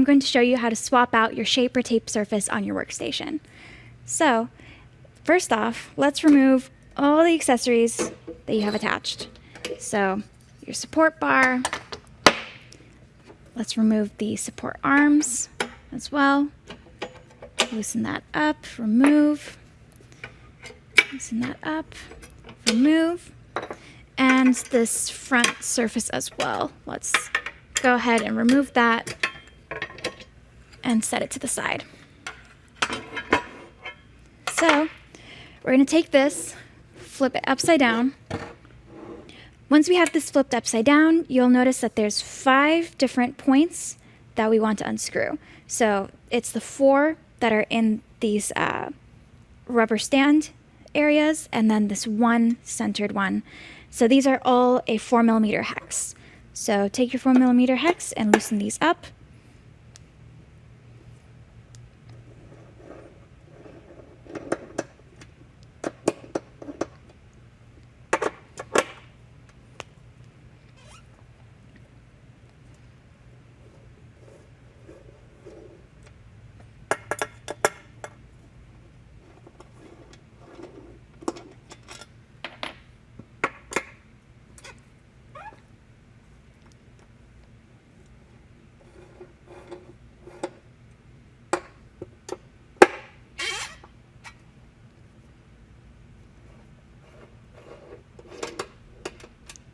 I'm going to show you how to swap out your ShaperTape surface on your workstation. So, first off, let's remove all the accessories that you have attached. So, your support bar, let's remove the support arms as well. Loosen that up, remove, loosen that up, remove, and this front surface as well. Let's go ahead and remove that and set it to the side. So we're going to take this, flip it upside down. Once we have this flipped upside down, you'll notice that there's 5 different points that we want to unscrew. So it's the 4 that are in these rubber stand areas, and then this one centered one. So these are all a 4mm hex. So take your 4mm hex and loosen these up.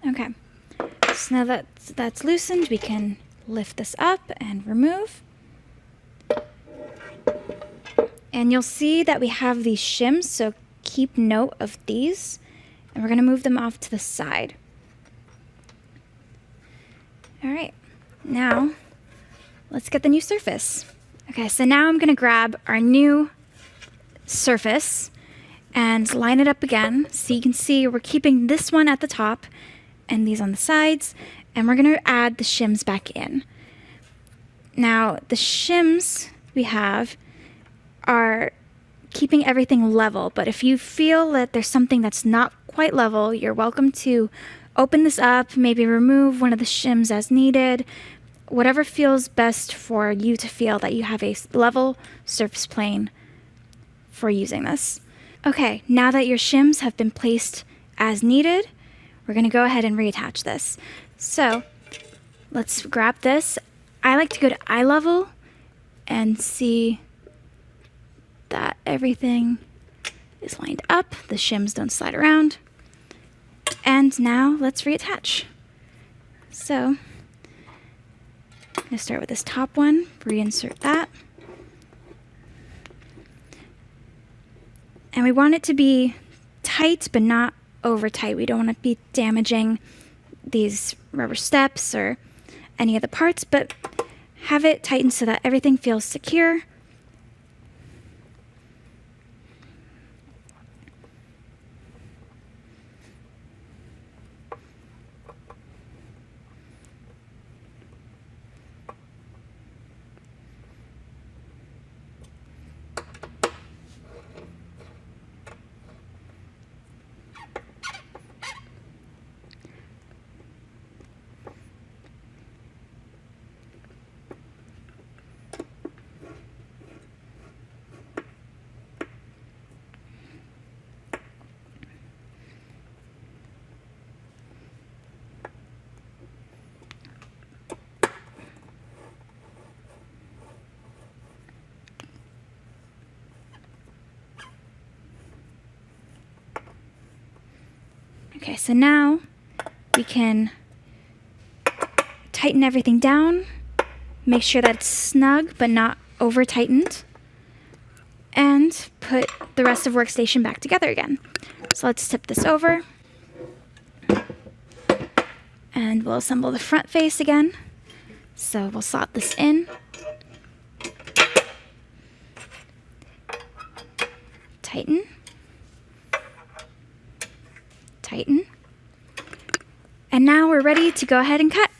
Okay, so now that that's loosened, we can lift this up and remove. And you'll see that we have these shims, so keep note of these. And we're going to move them off to the side. All right, now let's get the new surface. Okay, so now I'm going to grab our new surface and line it up again. So you can see we're keeping this one at the top and these on the sides, and we're going to add the shims back in. Now, the shims we have are keeping everything level, but if you feel that there's something that's not quite level, you're welcome to open this up, maybe remove one of the shims as needed, whatever feels best for you to feel that you have a level surface plane for using this. Okay, now that your shims have been placed as needed, we're going to go ahead and reattach this. So let's grab this. I like to go to eye level and see that everything is lined up. The shims don't slide around. And now let's reattach. So I'm going to start with this top one, reinsert that. And we want it to be tight but not over tight. We don't want to be damaging these rubber steps or any of the parts, but have it tightened so that everything feels secure. Okay, so now we can tighten everything down, make sure that it's snug but not over tightened, and put the rest of Workstation back together again. So let's tip this over, and we'll assemble the front face again. So we'll slot this in, tighten, tighten, and now we're ready to go ahead and cut.